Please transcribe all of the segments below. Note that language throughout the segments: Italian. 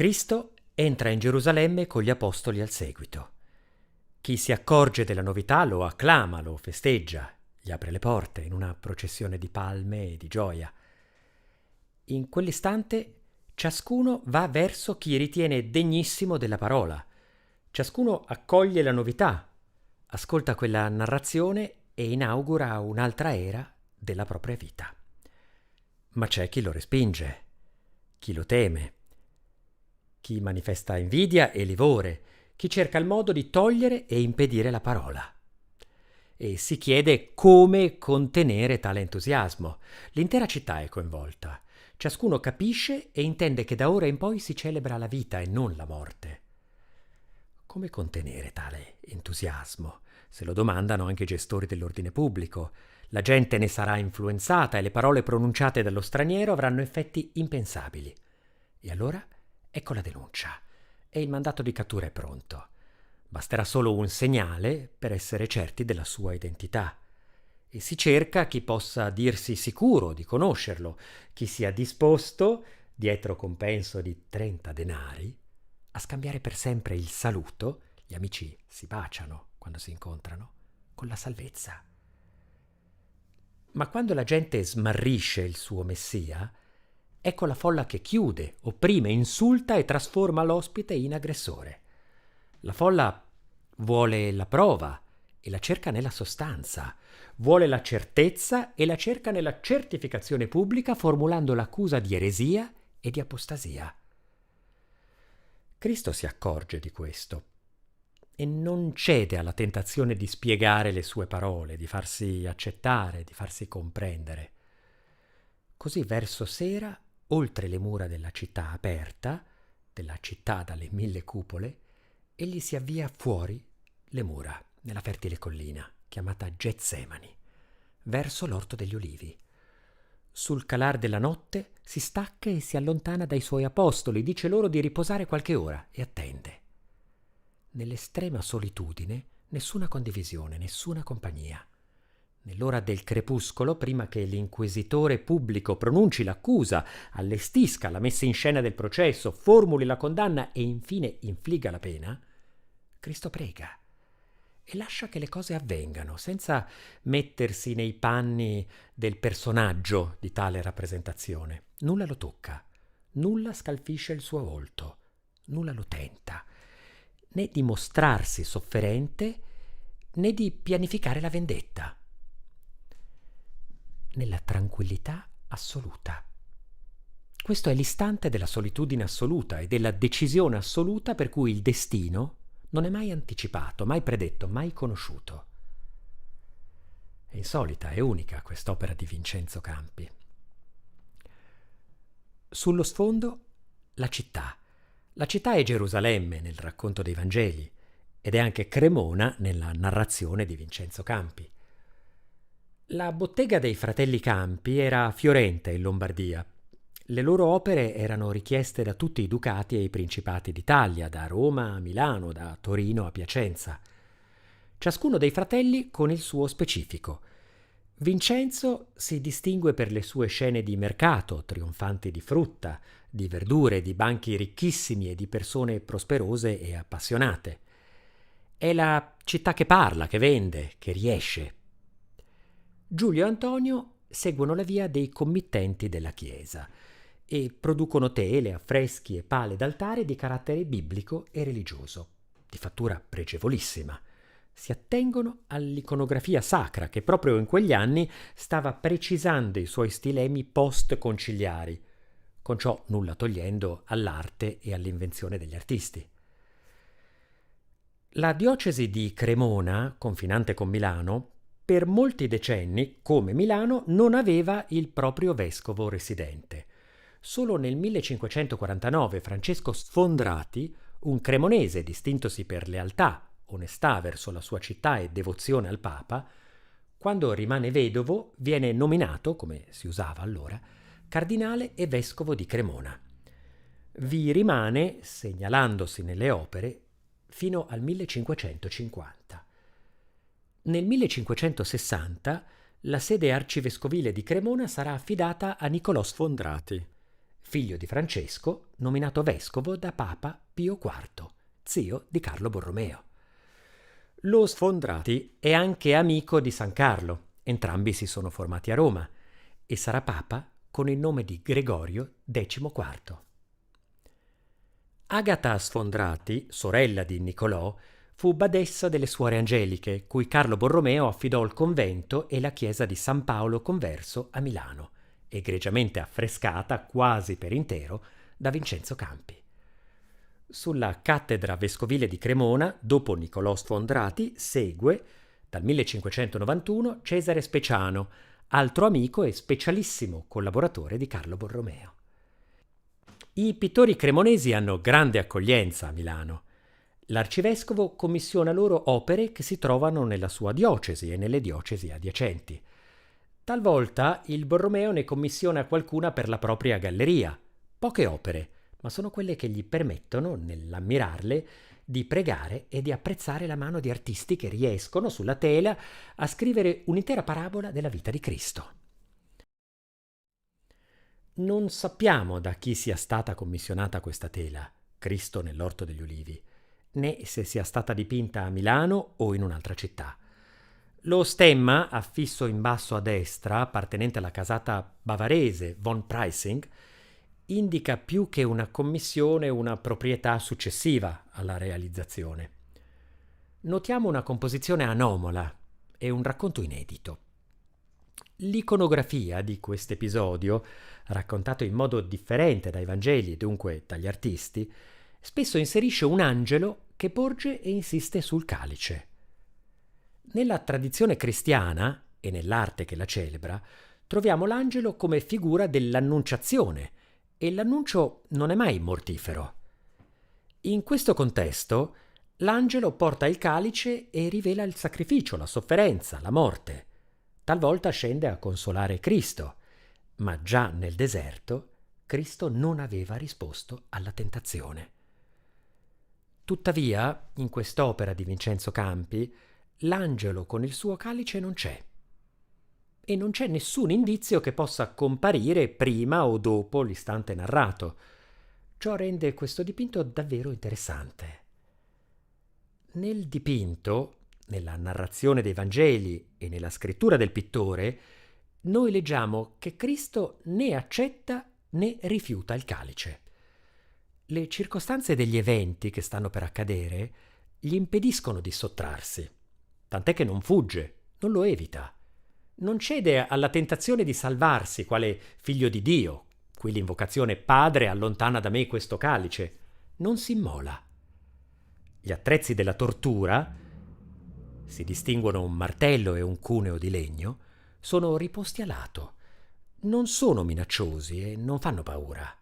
Cristo entra in Gerusalemme con gli apostoli al seguito. Chi si accorge della novità lo acclama, lo festeggia, gli apre le porte in una processione di palme e di gioia. In quell'istante ciascuno va verso chi ritiene degnissimo della parola. Ciascuno accoglie la novità, ascolta quella narrazione e inaugura un'altra era della propria vita. Ma c'è chi lo respinge, chi lo teme, chi manifesta invidia e livore, chi cerca il modo di togliere e impedire la parola. E si chiede come contenere tale entusiasmo. L'intera città è coinvolta. Ciascuno capisce e intende che da ora in poi si celebra la vita e non la morte. Come contenere tale entusiasmo? Se lo domandano anche i gestori dell'ordine pubblico. La gente ne sarà influenzata e le parole pronunciate dallo straniero avranno effetti impensabili. E allora ecco la denuncia e il mandato di cattura è pronto. Basterà solo un segnale per essere certi della sua identità. E si cerca chi possa dirsi sicuro di conoscerlo, chi sia disposto, dietro compenso di 30 denari, a scambiare per sempre il saluto, gli amici si baciano quando si incontrano, con la salvezza. Ma quando la gente smarrisce il suo messia, ecco la folla che chiude, opprime, insulta e trasforma l'ospite in aggressore. La folla vuole la prova e la cerca nella sostanza, vuole la certezza e la cerca nella certificazione pubblica formulando l'accusa di eresia e di apostasia. Cristo si accorge di questo e non cede alla tentazione di spiegare le sue parole, di farsi accettare, di farsi comprendere. Così verso sera, oltre le mura della città aperta, della città dalle 1000 cupole, egli si avvia fuori le mura, nella fertile collina, chiamata Getsemani, verso l'Orto degli Ulivi. Sul calar della notte si stacca e si allontana dai suoi apostoli, dice loro di riposare qualche ora e attende. Nell'estrema solitudine, nessuna condivisione, nessuna compagnia. Nell'ora del crepuscolo, prima che l'inquisitore pubblico pronunci l'accusa, allestisca la messa in scena del processo, formuli la condanna e infine infligga la pena, Cristo prega e lascia che le cose avvengano, senza mettersi nei panni del personaggio di tale rappresentazione. Nulla lo tocca, nulla scalfisce il suo volto, nulla lo tenta, né di mostrarsi sofferente, né di pianificare la vendetta. Nella tranquillità assoluta. Questo è l'istante della solitudine assoluta e della decisione assoluta per cui il destino non è mai anticipato, mai predetto, mai conosciuto. È insolita, è unica quest'opera di Vincenzo Campi. Sullo sfondo la città. La città è Gerusalemme nel racconto dei Vangeli ed è anche Cremona nella narrazione di Vincenzo Campi. La bottega dei fratelli Campi era a Fiorente, in Lombardia. Le loro opere erano richieste da tutti i ducati e i principati d'Italia, da Roma a Milano, da Torino a Piacenza. Ciascuno dei fratelli con il suo specifico. Vincenzo si distingue per le sue scene di mercato, trionfanti di frutta, di verdure, di banchi ricchissimi e di persone prosperose e appassionate. È la città che parla, che vende, che riesce. Giulio Antonio seguono la via dei committenti della Chiesa e producono tele, affreschi e pale d'altare di carattere biblico e religioso, di fattura pregevolissima. Si attengono all'iconografia sacra che proprio in quegli anni stava precisando i suoi stilemi post-conciliari, con ciò nulla togliendo all'arte e all'invenzione degli artisti. La diocesi di Cremona, confinante con Milano, per molti decenni, come Milano, non aveva il proprio vescovo residente. Solo nel 1549 Francesco Sfondrati, un cremonese distintosi per lealtà, onestà verso la sua città e devozione al Papa, quando rimane vedovo viene nominato, come si usava allora, cardinale e vescovo di Cremona. Vi rimane, segnalandosi nelle opere, fino al 1550. Nel 1560 la sede arcivescovile di Cremona sarà affidata a Niccolò Sfondrati, figlio di Francesco, nominato vescovo da Papa Pio IV, zio di Carlo Borromeo. Lo Sfondrati è anche amico di San Carlo, entrambi si sono formati a Roma, e sarà papa con il nome di Gregorio XIV. Agata Sfondrati, sorella di Niccolò, fu badessa delle Suore Angeliche, cui Carlo Borromeo affidò il convento e la chiesa di San Paolo Converso a Milano, egregiamente affrescata quasi per intero da Vincenzo Campi. Sulla cattedra vescovile di Cremona, dopo Niccolò Sfondrati, segue, dal 1591, Cesare Speciano, altro amico e specialissimo collaboratore di Carlo Borromeo. I pittori cremonesi hanno grande accoglienza a Milano. L'arcivescovo commissiona loro opere che si trovano nella sua diocesi e nelle diocesi adiacenti. Talvolta il Borromeo ne commissiona qualcuna per la propria galleria. Poche opere, ma sono quelle che gli permettono, nell'ammirarle, di pregare e di apprezzare la mano di artisti che riescono, sulla tela, a scrivere un'intera parabola della vita di Cristo. Non sappiamo da chi sia stata commissionata questa tela, Cristo nell'Orto degli Ulivi, né se sia stata dipinta a Milano o in un'altra città. Lo stemma, affisso in basso a destra, appartenente alla casata bavarese von Preysing, indica più che una commissione una proprietà successiva alla realizzazione. Notiamo una composizione anomala e un racconto inedito. L'iconografia di quest'episodio, raccontato in modo differente dai Vangeli e dunque dagli artisti, spesso inserisce un angelo che porge e insiste sul calice. Nella tradizione cristiana e nell'arte che la celebra, troviamo l'angelo come figura dell'annunciazione, e l'annuncio non è mai mortifero. In questo contesto, l'angelo porta il calice e rivela il sacrificio, la sofferenza, la morte. Talvolta scende a consolare Cristo, ma già nel deserto Cristo non aveva risposto alla tentazione. Tuttavia, in quest'opera di Vincenzo Campi, l'angelo con il suo calice non c'è. E non c'è nessun indizio che possa comparire prima o dopo l'istante narrato. Ciò rende questo dipinto davvero interessante. Nel dipinto, nella narrazione dei Vangeli e nella scrittura del pittore, noi leggiamo che Cristo né accetta né rifiuta il calice. Le circostanze degli eventi che stanno per accadere gli impediscono di sottrarsi, tant'è che non fugge, non lo evita. Non cede alla tentazione di salvarsi quale figlio di Dio, qui l'invocazione Padre allontana da me questo calice, non si immola. Gli attrezzi della tortura, si distinguono un martello e un cuneo di legno, sono riposti a lato, non sono minacciosi e non fanno paura.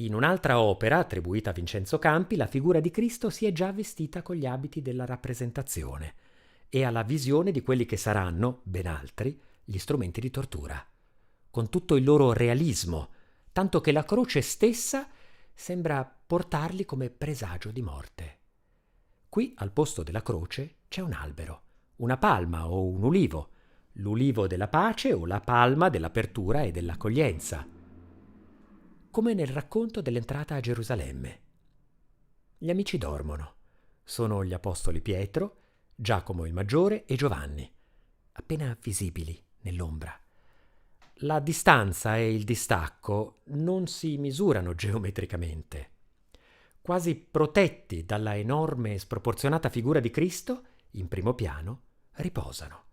In un'altra opera, attribuita a Vincenzo Campi, la figura di Cristo si è già vestita con gli abiti della rappresentazione e ha la visione di quelli che saranno, ben altri, gli strumenti di tortura, con tutto il loro realismo, tanto che la croce stessa sembra portarli come presagio di morte. Qui, al posto della croce, c'è un albero, una palma o un ulivo, l'ulivo della pace o la palma dell'apertura e dell'accoglienza, come nel racconto dell'entrata a Gerusalemme. Gli amici dormono. Sono gli apostoli Pietro, Giacomo il Maggiore e Giovanni, appena visibili nell'ombra. La distanza e il distacco non si misurano geometricamente. Quasi protetti dalla enorme e sproporzionata figura di Cristo, in primo piano, riposano.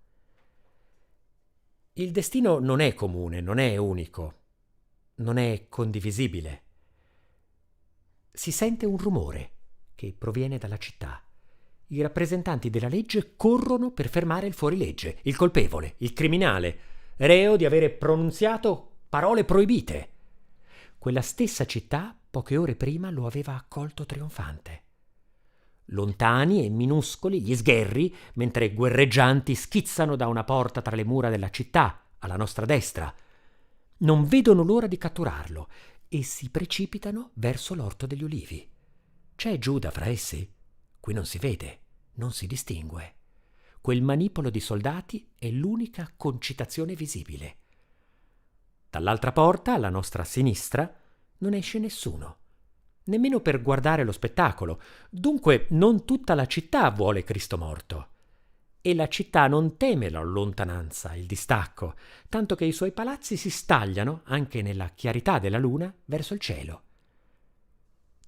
Il destino non è comune, non è unico, non è condivisibile. Si sente un rumore che proviene dalla città. I rappresentanti della legge corrono per fermare il fuorilegge, il colpevole, il criminale, reo di avere pronunziato parole proibite. Quella stessa città, poche ore prima, lo aveva accolto trionfante. Lontani e minuscoli gli sgherri, mentre guerreggianti schizzano da una porta tra le mura della città, alla nostra destra. Non vedono l'ora di catturarlo e si precipitano verso l'Orto degli Ulivi. C'è Giuda fra essi? Qui non si vede, non si distingue. Quel manipolo di soldati è l'unica concitazione visibile. Dall'altra porta, alla nostra sinistra, non esce nessuno, nemmeno per guardare lo spettacolo. Dunque non tutta la città vuole Cristo morto. E la città non teme la lontananza, il distacco, tanto che i suoi palazzi si stagliano, anche nella chiarità della luna, verso il cielo.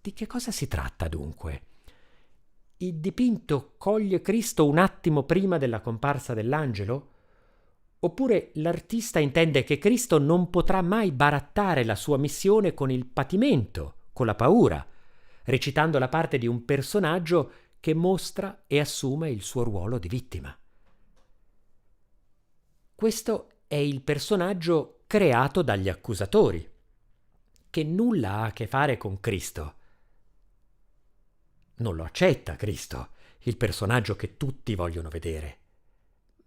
Di che cosa si tratta dunque? Il dipinto coglie Cristo un attimo prima della comparsa dell'angelo? Oppure l'artista intende che Cristo non potrà mai barattare la sua missione con il patimento, con la paura, recitando la parte di un personaggio che mostra e assume il suo ruolo di vittima. Questo è il personaggio creato dagli accusatori, che nulla ha a che fare con Cristo. Non lo accetta Cristo, il personaggio che tutti vogliono vedere,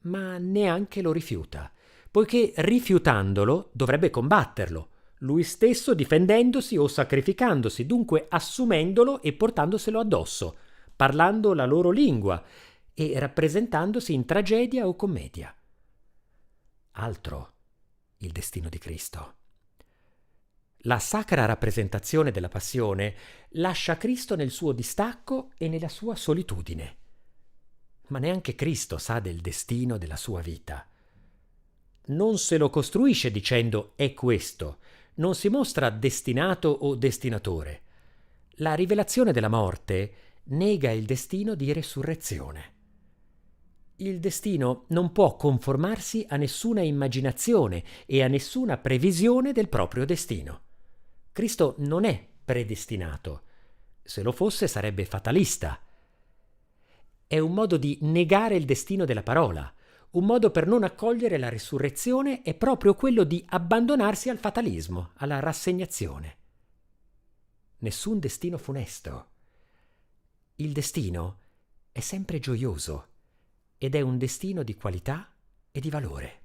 ma neanche lo rifiuta, poiché rifiutandolo dovrebbe combatterlo, lui stesso difendendosi o sacrificandosi, dunque assumendolo e portandoselo addosso, parlando la loro lingua e rappresentandosi in tragedia o commedia. Altro il destino di Cristo. La sacra rappresentazione della passione lascia Cristo nel suo distacco e nella sua solitudine. Ma neanche Cristo sa del destino della sua vita. Non se lo costruisce dicendo «è questo», non si mostra destinato o destinatore. La rivelazione della morte nega il destino di resurrezione. Il destino non può conformarsi a nessuna immaginazione e a nessuna previsione del proprio destino. Cristo non è predestinato. Se lo fosse sarebbe fatalista. È un modo di negare il destino della parola. Un modo per non accogliere la risurrezione è proprio quello di abbandonarsi al fatalismo, alla rassegnazione. Nessun destino funesto. Il destino è sempre gioioso ed è un destino di qualità e di valore.